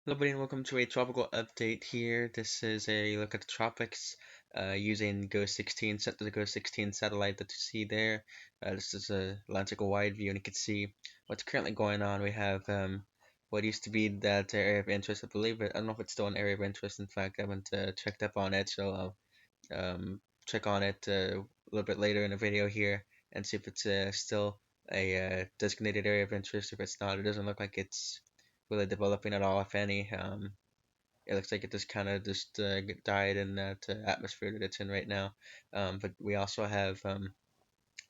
Hello, everybody, and welcome to a tropical update here. This is a look at the tropics using GOES 16, set to the GOES 16 satellite that you see there. This is a Atlantic wide view, and you can see what's currently going on. We have what used to be that area of interest, I believe. I don't know if it's still an area of interest. In fact, I haven't checked up on it, so I'll check on it a little bit later in the video here and see if it's still a designated area of interest. If it's not, it doesn't look like it's really developing at all, if any. It looks like it just kind of just died in that atmosphere that it's in right now. But we also have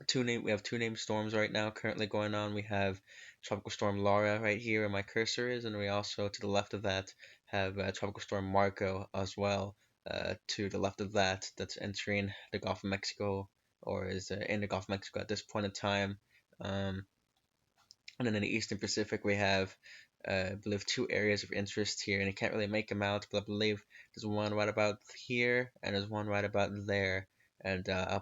two named storms right now currently going on. We have Tropical Storm Laura right here where my cursor is, and we also to the left of that have Tropical Storm Marco as well. To the left of that, that's entering the Gulf of Mexico or is in the Gulf of Mexico at this point in time. Um, and then in the Eastern Pacific, we have, I believe, two areas of interest here, and I can't really make them out, but I believe there's one right about here, and there's one right about there, and I'll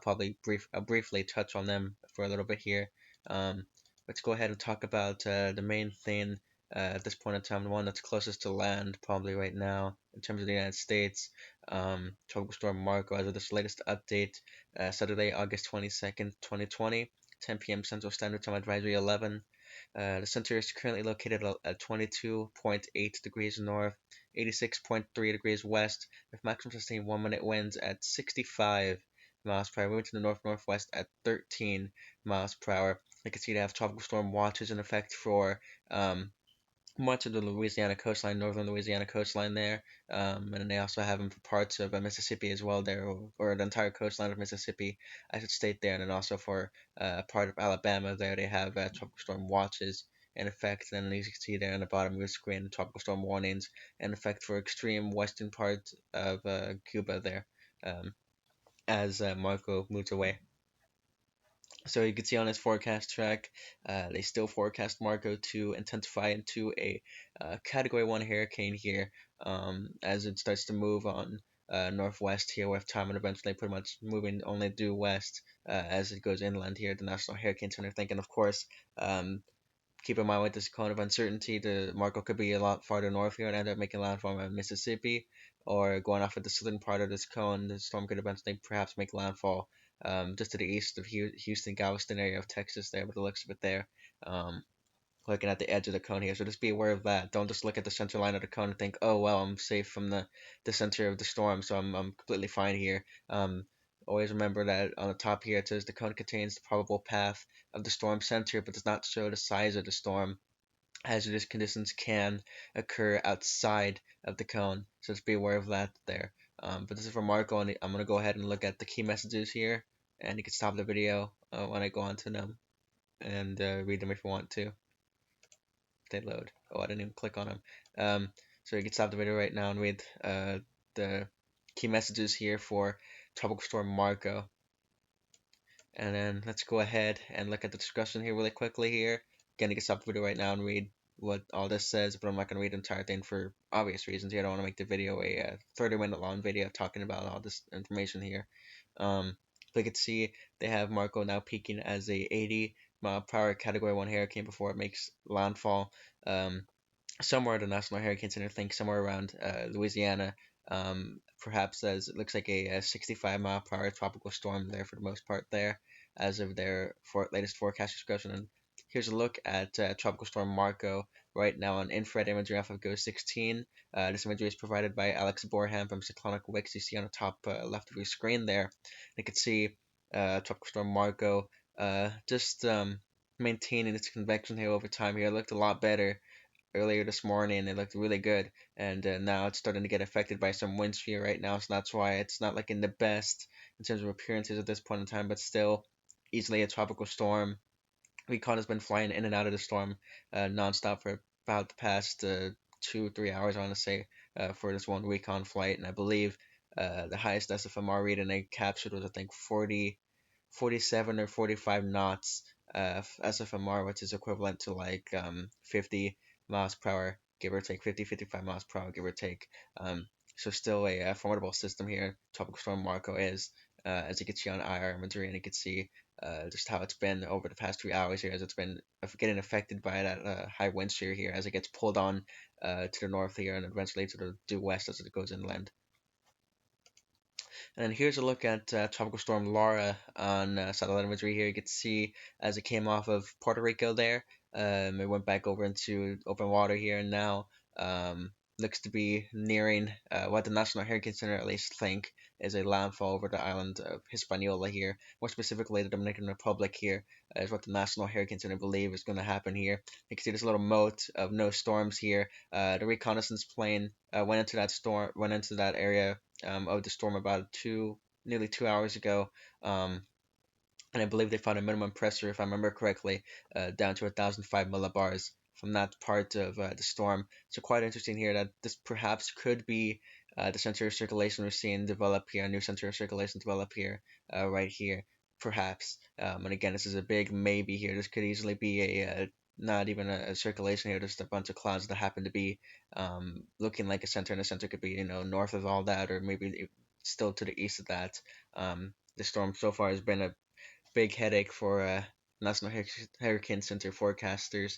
briefly touch on them for a little bit here. Um, let's go ahead and talk about the main thing at this point in time, the one that's closest to land, probably right now, in terms of the United States. Tropical Storm Marco, as of this latest update, Saturday, August 22nd, 2020, 10 p.m. Central Standard Time, Advisory 11. The center is currently located at 22.8 degrees north, 86.3 degrees west, with maximum sustained 1 minute winds at 65 miles per hour, moving to the north-northwest at 13 miles per hour. You can see they have tropical storm watches in effect for much of the Louisiana coastline, northern Louisiana coastline there, and then they also have them for parts of Mississippi as well there, or the entire coastline of Mississippi, I should state there, and then also for part of Alabama there, they have tropical storm watches in effect, and then as you can see there on the bottom of your screen, tropical storm warnings in effect for extreme western part of Cuba there, as Marco moves away. So you can see on his forecast track, they still forecast Marco to intensify into a Category 1 hurricane here as it starts to move on northwest here with time and eventually pretty much moving only due west as it goes inland here at the National Hurricane Center. Thinking, of course, keep in mind with this cone of uncertainty, the Marco could be a lot farther north here and end up making landfall in Mississippi, or going off at the southern part of this cone, the storm could eventually perhaps make landfall just to the east of Houston, Galveston area of Texas there, with the looks of it there. Um, Looking at the edge of the cone here, so just be aware of that. Don't just look at the center line of the cone and think, oh well, I'm safe from the center of the storm, so I'm completely fine here. Always remember that on the top here it says the cone contains the probable path of the storm center, but does not show the size of the storm. Hazardous conditions can occur outside of the cone, so just be aware of that there. But this is from Marco, and I'm gonna go ahead and look at the key messages here, and you can stop the video when I go onto them and read them if you want to. They load. Oh, I didn't even click on them. So you can stop the video right now and read the key messages here for Tropical Storm Marco. And then let's go ahead and look at the discussion here really quickly here. Again, you can stop the video right now and read what all this says, but I'm not going to read the entire thing for obvious reasons here. I don't want to make the video a 30-minute long video talking about all this information here. But you can see they have Marco now peaking as a 80-mile-per-hour Category 1 hurricane before it makes landfall. Somewhere at the National Hurricane Center, think somewhere around Louisiana. Perhaps as it looks like a 65 mile per hour tropical storm there for the most part there, as of their latest forecast description. And here's a look at Tropical Storm Marco right now on infrared imagery off of GOES 16. This imagery is provided by Alex Borham from Cyclonic Wix. You see on the top left of your screen there. You can see Tropical Storm Marco just maintaining its convection here over time. Here it looked a lot better earlier this morning. It looked really good, and now it's starting to get affected by some wind shear right now, so that's why it's not looking the best in terms of appearances at this point in time, but still easily a tropical storm. Recon has been flying in and out of the storm nonstop for about the past 2 3 hours, I want to say, for this one recon flight, and I believe the highest SFMR reading they captured was I think 47 or 45 knots SFMR, which is equivalent to like 50 miles per hour, give or take, 55 miles per hour, give or take. So still a formidable system here. Tropical Storm Marco is. as you can see on IR imagery, and you can see just how it's been over the past 3 hours here, as it's been getting affected by that high wind shear here, as it gets pulled on to the north here, and eventually to the due west as it goes inland. And then here's a look at Tropical Storm Laura on satellite imagery here. You can see as it came off of Puerto Rico there, it went back over into open water here, and now looks to be nearing what the National Hurricane Center at least think is a landfall over the island of Hispaniola here. More specifically, the Dominican Republic here is what the National Hurricane Center believe is going to happen here. You can see this little moat of no storms here. The reconnaissance plane went into that area of the storm about nearly 2 hours ago. And I believe they found a minimum pressure, if I remember correctly, down to 1,005 millibars from that part of the storm. So quite interesting here that this perhaps could be the center of circulation we're seeing develop here, a new center of circulation develop here, right here, perhaps. And again, this is a big maybe here. This could easily be not even a circulation here, just a bunch of clouds that happen to be looking like a center, and the center could be, north of all that, or maybe still to the east of that. The storm so far has been a big headache for National Hurricane Center forecasters.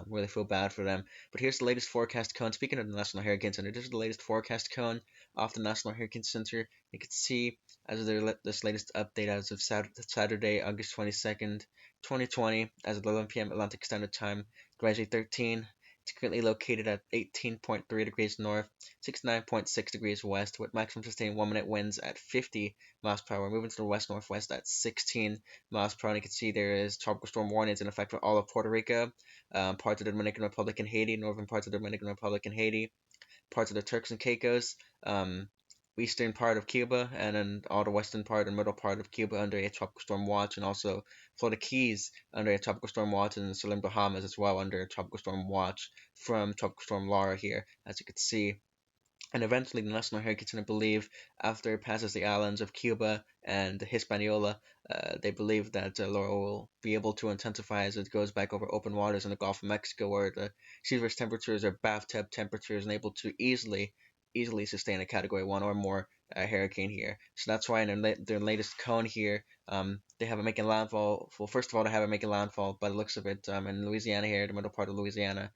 Really feel bad for them. But here's the latest forecast cone. Speaking of the National Hurricane Center, this is the latest forecast cone off the National Hurricane Center. You can see as of this latest update as of Saturday, August 22nd, 2020, as of 11 p.m. Atlantic Standard Time, gradually 13. It's currently located at 18.3 degrees north, 69.6 degrees west, with maximum sustained 1-minute winds at 50 miles per hour. Moving to the west-northwest at 16 miles per hour. And you can see there is tropical storm warnings in effect for all of Puerto Rico, parts of the Dominican Republic and Haiti, northern parts of the Dominican Republic and Haiti, parts of the Turks and Caicos, eastern part of Cuba, and then all the western part and middle part of Cuba under a tropical storm watch, and also Florida Keys under a tropical storm watch, and Southern Bahamas as well under a tropical storm watch from Tropical Storm Laura here, as you can see. And eventually, the National Hurricane Center believe after it passes the islands of Cuba and Hispaniola, they believe that Laura will be able to intensify as it goes back over open waters in the Gulf of Mexico, where the sea surface temperatures are bathtub temperatures and able to easily sustain a Category 1 or more hurricane here. So that's why in their latest cone here, they have it making landfall. Well, first of all, they have it making landfall by the looks of it in Louisiana here, the middle part of Louisiana,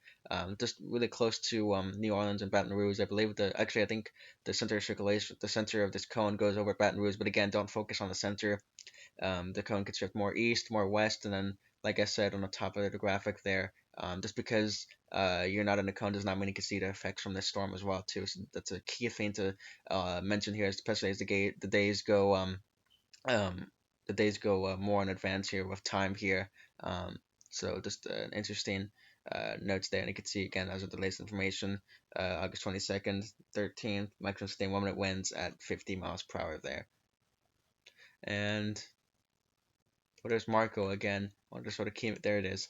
just really close to New Orleans and Baton Rouge. I believe I think the center of circulation, the center of this cone goes over Baton Rouge, but again, don't focus on the center. The cone could shift more east, more west, and then, like I said on the top of the graphic there, just because you're not in the cone does not mean you can see the effects from this storm as well too. So that's a key thing to mention here, especially as the days go um, more in advance here with time here. So just interesting notes there, and you can see again as of the latest information, August 22nd, 13th, maximum sustained 1-minute winds at 50 miles per hour there. And well, there's Marco again. I'll just sort of there it is.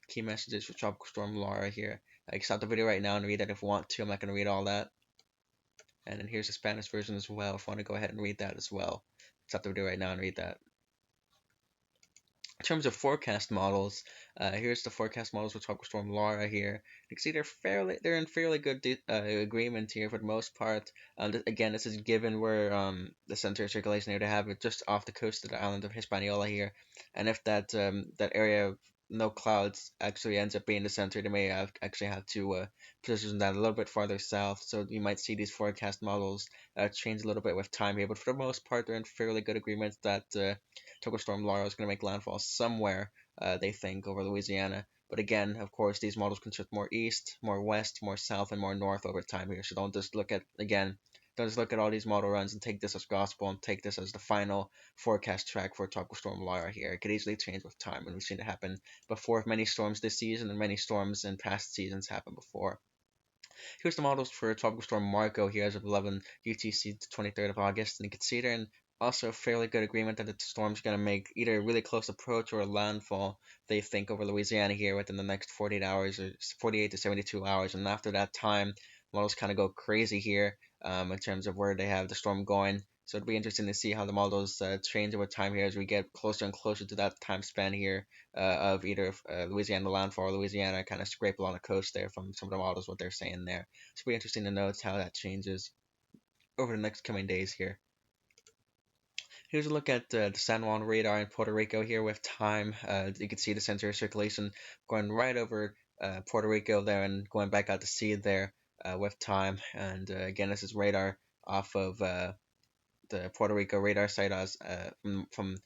Key messages for Tropical Storm Laura here. I can stop the video right now and read that if I want to. I'm not going to read all that. And then here's the Spanish version as well if I want to go ahead and read that as well. Stop the video right now and read that. In terms of forecast models, here's the forecast models for Tropical Storm Laura here. You can see they're in fairly good agreement here for the most part. Again, this is given where the center of circulation here, to have it just off the coast of the island of Hispaniola here, and if that that area of no clouds actually ends up being the center, they may actually have to position that a little bit farther south. So you might see these forecast models change a little bit with time here, but for the most part, they're in fairly good agreement that Tropical Storm Laura is going to make landfall somewhere, they think, over Louisiana. But again, of course, these models can shift more east, more west, more south, and more north over time here. So don't just look at, again, don't just look at all these model runs and take this as gospel and take this as the final forecast track for Tropical Storm Laura here. It could easily change with time, and we've seen it happen before. Many storms this season and many storms in past seasons happened before. Here's the models for Tropical Storm Marco here as of 11 UTC, the 23rd of August, and you can see there in also a fairly good agreement that the storm's going to make either a really close approach or a landfall, they think, over Louisiana here within the next 48 hours or 48 to 72 hours. And after that time, models kind of go crazy here in terms of where they have the storm going. So it'll be interesting to see how the models change over time here as we get closer and closer to that time span here of either Louisiana landfall or Louisiana kind of scrape along the coast there from some of the models, what they're saying there. So it'll be interesting to note how that changes over the next coming days here. Here's a look at the San Juan radar in Puerto Rico here with time. You can see the center of circulation going right over Puerto Rico there and going back out to sea there with time. And again, this is radar off of the Puerto Rico radar site as from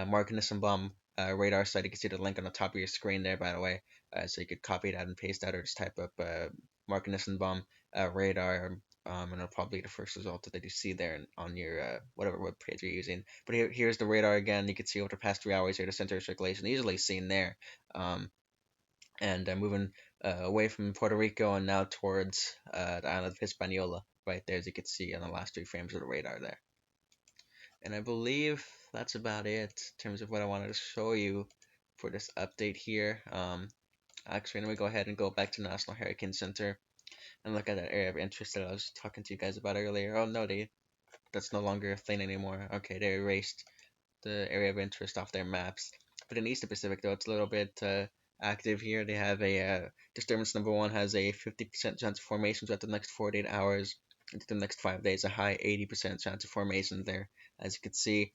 Mark Nissenbaum radar site. You can see the link on the top of your screen there, by the way. So you could copy that and paste that, or just type up Mark Nissenbaum radar, and it'll probably be the first result that you see there on your whatever web page you're using. But here's the radar again. You can see over the past 3 hours here, the center of circulation easily seen there. And moving away from Puerto Rico and now towards the island of Hispaniola, right there, as you can see on the last 3 frames of the radar there. And I believe that's about it in terms of what I wanted to show you for this update here. Actually, let me go ahead and go back to National Hurricane Center and look at that area of interest that I was talking to you guys about earlier. Oh no, that's no longer a thing anymore. Okay, they erased the area of interest off their maps. But in Eastern Pacific, though, it's a little bit active here. They have a disturbance number 1 has a 50% chance of formation throughout the next 48 hours. Into the next 5 days, a high 80% chance of formation there, as you can see.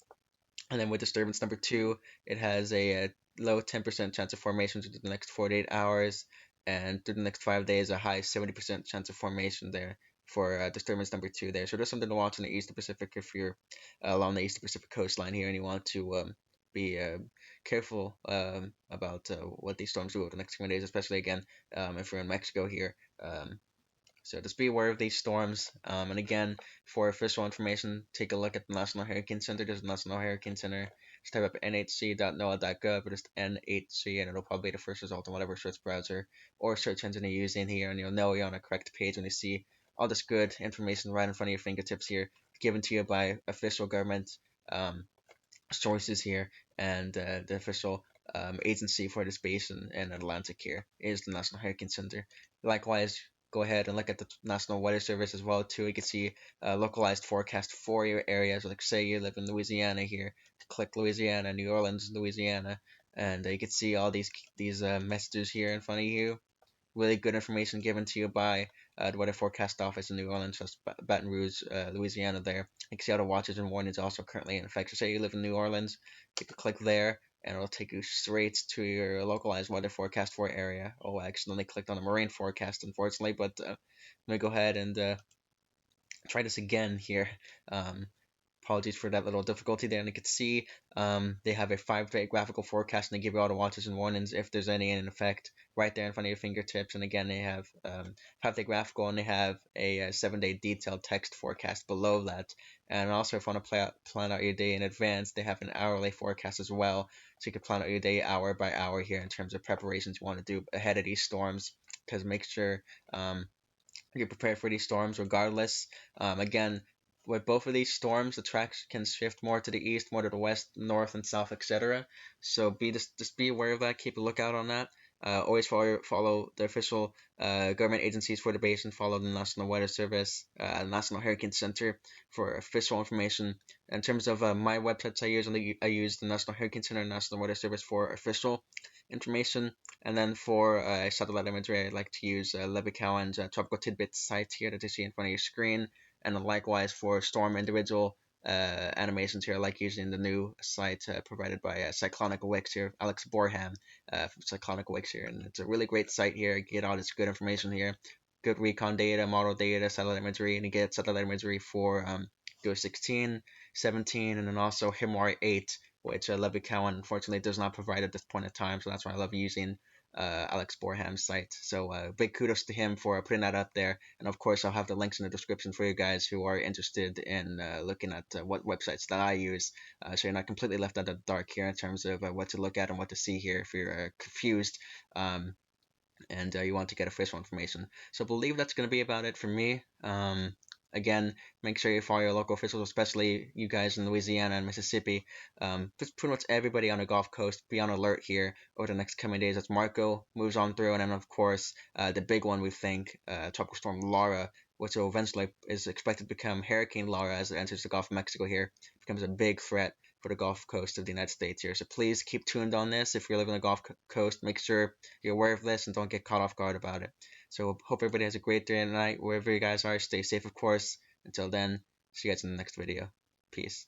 And then with disturbance number 2, it has a low 10% chance of formation through the next 48 hours. And through the next 5 days, a high 70% chance of formation there for disturbance number 2 there. So there's something to watch in the Eastern Pacific if you're along the Eastern Pacific coastline here and you want to be careful about what these storms do over the next few days, especially again if you're in Mexico here. So just be aware of these storms. And again, for official information, take a look at the National Hurricane Center. There's the National Hurricane center. Just type up nhc.noaa.gov, or just NHC, and it'll probably be the first result on whatever search browser or search engine you're using here, and you'll know you're on a correct page when you see all this good information right in front of your fingertips here, given to you by official government sources here, and the official agency for this basin in Atlantic here is the National Hurricane Center. Likewise, go ahead and look at the National Weather Service as well too. You can see localized forecast for your area. So like say you live in Louisiana here, click Louisiana, New Orleans, Louisiana, and you can see all these messages here in front of you. Really good information given to you by the Weather Forecast Office in New Orleans, that's Baton Rouge, Louisiana there. You can see all the watches and warnings also currently in effect. So say you live in New Orleans, you can click there and it'll take you straight to your localized weather forecast for your area. Oh, I accidentally clicked on the marine forecast, unfortunately, but let me go ahead and try this again here. Apologies for that little difficulty there. And you can see they have a 5-day graphical forecast, and they give you all the watches and warnings if there's any in effect right there in front of your fingertips. And again, they have 5-day graphical, and they have a 7-day detailed text forecast below that. And also, if you want to plan out your day in advance, they have an hourly forecast as well. So you can plan out your day hour by hour here in terms of preparations you want to do ahead of these storms, because make sure you're prepared for these storms regardless. Again, with both of these storms, the tracks can shift more to the east, more to the west, north, and south, etc. So just be aware of that. Keep a lookout on that. Always follow the official government agencies for the basin. Follow the National Weather Service, National Hurricane Center for official information. In terms of my websites I use the National Hurricane Center and National Weather Service for official information. And then for satellite imagery, I like to use Levy Cowan's Tropical Tidbits site here that you see in front of your screen. And then likewise for storm individual animations here, I like using the new site provided by Cyclonic Wix here, Alex Borham from Cyclonic Wix here. And it's a really great site here. You get all this good information here, good recon data, model data, satellite imagery, and you get satellite imagery for GOES 16, 17, and then also Himwari 8, which Levy Cowan unfortunately does not provide at this point in time. So that's why I love using Alex Borham's site. So big kudos to him for putting that up there. And of course, I'll have the links in the description for you guys who are interested in looking at what websites that I use, so you're not completely left out of the dark here in terms of what to look at and what to see here if you're confused. And you want to get official information. So I believe that's going to be about it for me. Again, make sure you follow your local officials, especially you guys in Louisiana and Mississippi. Just pretty much everybody on the Gulf Coast, be on alert here over the next coming days as Marco moves on through. And then, of course, the big one we think, Tropical Storm Laura, which will eventually is expected to become Hurricane Laura as it enters the Gulf of Mexico here, becomes a big threat for the Gulf Coast of the United States here. So please keep tuned on this. If you're living on the Gulf Coast, make sure you're aware of this and don't get caught off guard about it. So hope everybody has a great day and night wherever you guys are. Stay safe, of course. Until then, see you guys in the next video. Peace.